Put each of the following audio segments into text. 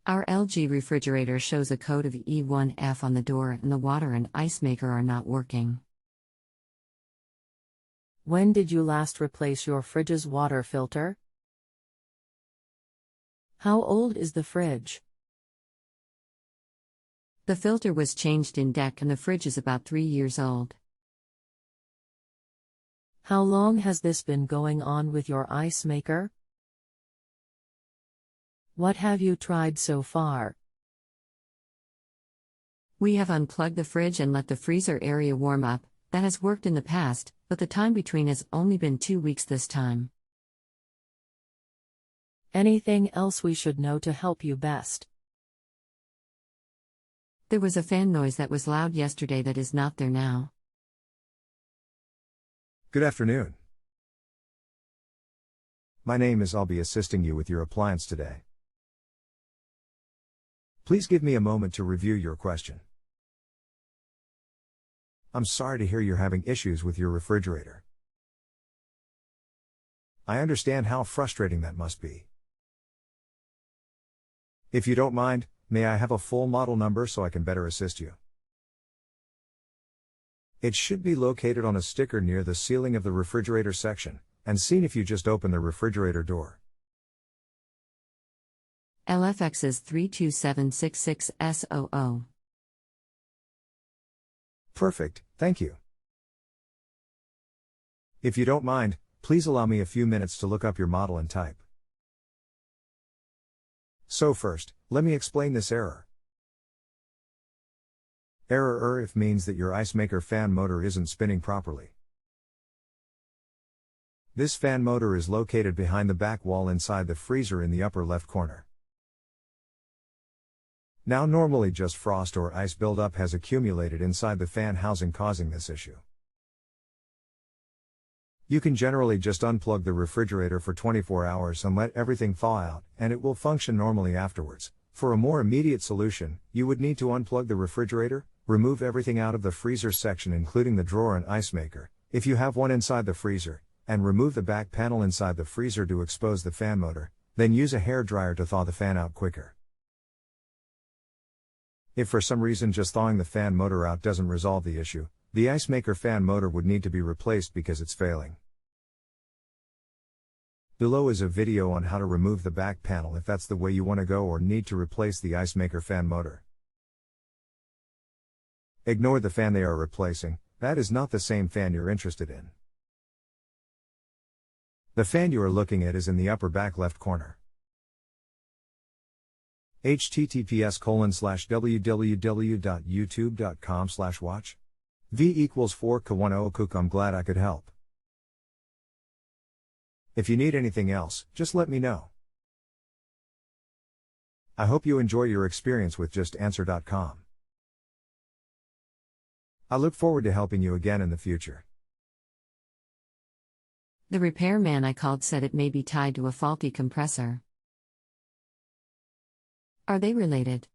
Our LG refrigerator shows a code of E1F on the door and the water and ice maker are not working. When did you last replace your fridge's water filter? How old is the fridge? The filter was changed in deck and the fridge is about 3 years old. How long has this been going on with your ice maker? What have you tried so far? We have unplugged the fridge and let the freezer area warm up. That has worked in the past, but the time between has only been 2 weeks this time. Anything else we should know to help you best? There was a fan noise that was loud yesterday that is not there now. Good afternoon. My name is. I'll be assisting you with your appliance today. Please give me a moment to review your question. I'm sorry to hear you're having issues with your refrigerator. I understand how frustrating that must be. If you don't mind, may I have a full model number so I can better assist you? It should be located on a sticker near the ceiling of the refrigerator section, and seen if you just open the refrigerator door. LFX is 32766SOO. Perfect, thank you. If you don't mind, please allow me a few minutes to look up your model and type. So first, let me explain this error. Error if means that your ice maker fan motor isn't spinning properly. This fan motor is located behind the back wall inside the freezer in the upper left corner. Now normally just frost or ice buildup has accumulated inside the fan housing causing this issue. You can generally just unplug the refrigerator for 24 hours and let everything thaw out, and it will function normally afterwards. For a more immediate solution, you would need to unplug the refrigerator, remove everything out of the freezer section including the drawer and ice maker, if you have one inside the freezer, and remove the back panel inside the freezer to expose the fan motor, then use a hair dryer to thaw the fan out quicker. If for some reason just thawing the fan motor out doesn't resolve the issue, the ice maker fan motor would need to be replaced because it's failing. Below is a video on how to remove the back panel if that's the way you want to go or need to replace the ice maker fan motor. Ignore the fan they are replacing, that is not the same fan you're interested in. The fan you are looking at is in the upper back left corner. https://www.youtube.com/watch v=4k10cook. I'm glad I could help. If you need anything else, just let me know. I hope you enjoy your experience with JustAnswer.com. I look forward to helping you again in the future. The repairman I called said it may be tied to a faulty compressor. Are they related?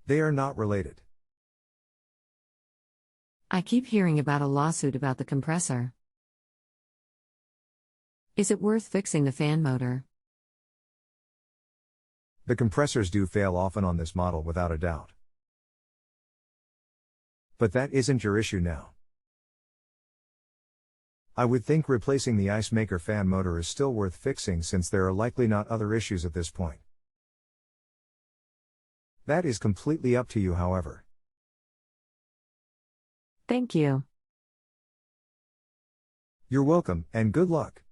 They are not related. I keep hearing about a lawsuit about the compressor. Is it worth fixing the fan motor? The compressors do fail often on this model without a doubt. But that isn't your issue now. I would think replacing the ice maker fan motor is still worth fixing since there are likely not other issues at this point. That is completely up to you, however. Thank you. You're welcome, and good luck.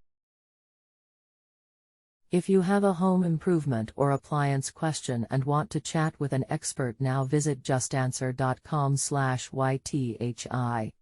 If you have a home improvement or appliance question and want to chat with an expert now, visit JustAnswer.com/YTHI.